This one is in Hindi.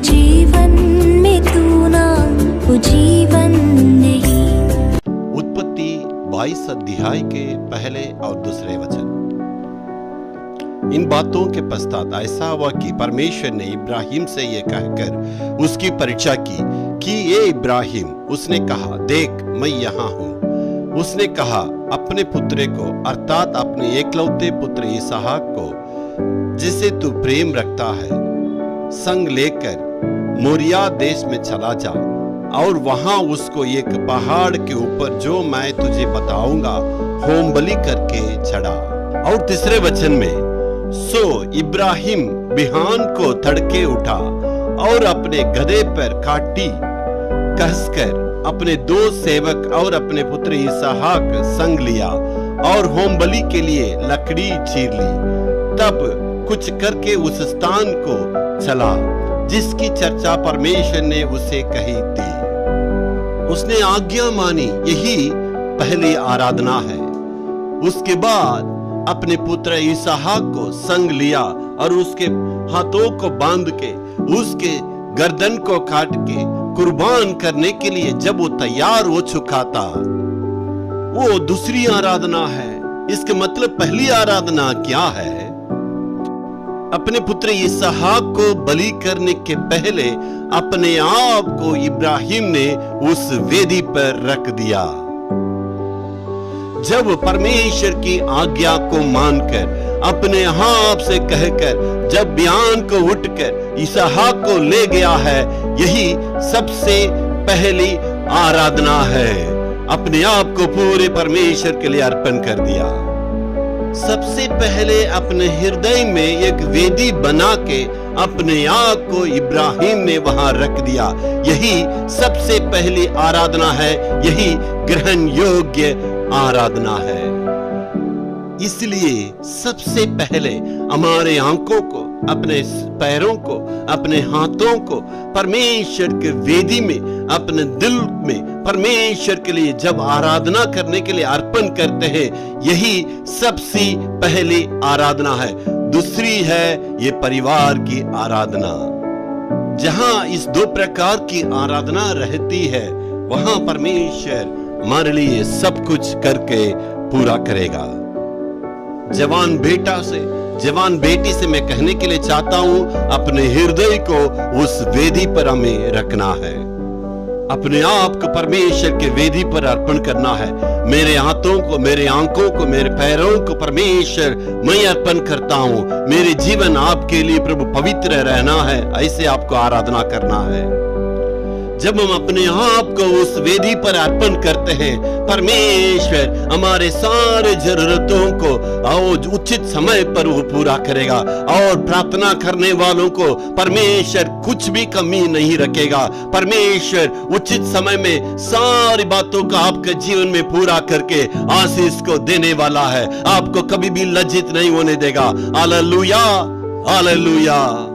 जीवन में तू ना वो जीवन नहीं। उत्पत्ति 22 अध्याय के पहले और दूसरे वचन। इन बातों के पश्चात ऐसा हुआ कि परमेश्वर ने इब्राहिम से यह कहकर उसकी परीक्षा की कि ये इब्राहिम। उसने कहा, देख मैं यहाँ हूँ। उसने कहा, अपने पुत्र को अर्थात अपने एकलौते पुत्र इसहाक को जिसे तू प्रेम रखता है संग लेकर मोरिया देश में चला जा और वहां उसको एक पहाड़ के ऊपर जो मैं तुझे बताऊंगा होम बलि करके चढ़ा। और तीसरे वचन में, सो इब्राहिम बिहान को तड़के उठा और अपने गधे पर काटी कसकर अपने दो सेवक और अपने पुत्र इसहाक संग लिया और होम बलि के लिए लकड़ी चीर ली। तब कुछ करके उस स्थान को चला जिसकी चर्चा परमेश्वर ने उसे कही थी। उसने आज्ञा मानी, यही पहली आराधना है। उसके बाद अपने पुत्र इसहाक को संग लिया और उसके हाथों को बांध के उसके गर्दन को काट के कुर्बान करने के लिए जब वो तैयार हो चुका था, वो दूसरी आराधना है। इसके मतलब पहली आराधना क्या है? अपने पुत्र इसहाक को बलि करने के पहले अपने आप को इब्राहिम ने उस वेदी पर रख दिया। जब परमेश्वर की आज्ञा को मानकर अपने आप से कहकर जब बयान को उठकर इसहाक को ले गया है, यही सबसे पहली आराधना है। अपने आप को पूरे परमेश्वर के लिए अर्पण कर दिया। सबसे पहले अपने हृदय में एक वेदी बना के अपने आप को इब्राहिम ने वहां रख दिया। यही सबसे पहली आराधना है, यही ग्रहण योग्य आराधना है। इसलिए सबसे पहले हमारे आंखों को, अपने पैरों को, अपने हाथों को परमेश्वर के वेदी में, अपने दिल में परमेश्वर के लिए जब आराधना करने के लिए अर्पण करते हैं, यही सबसे पहली आराधना है। दूसरी है ये परिवार की आराधना। जहां इस दो प्रकार की आराधना रहती है, वहां परमेश्वर हमारे लिए सब कुछ करके पूरा करेगा। जवान बेटा से, जवान बेटी से मैं कहने के लिए चाहता हूं, अपने हृदय को उस वेदी पर हमें रखना है। अपने आप को परमेश्वर के वेदी पर अर्पण करना है। मेरे हाथों को, मेरे आंखों को, मेरे पैरों को परमेश्वर मैं अर्पण करता हूं। मेरे जीवन आपके लिए प्रभु पवित्र रहना है, ऐसे आपको आराधना करना है। जब हम अपने आप को उस वेदी पर अर्पण करते हैं, परमेश्वर हमारे सारे जरूरतों को और उचित समय पर वो पूरा करेगा। और प्रार्थना करने वालों को परमेश्वर कुछ भी कमी नहीं रखेगा। परमेश्वर उचित समय में सारी बातों को आपके जीवन में पूरा करके आशीष को देने वाला है। आपको कभी भी लज्जित नहीं होने देगा। Hallelujah, hallelujah.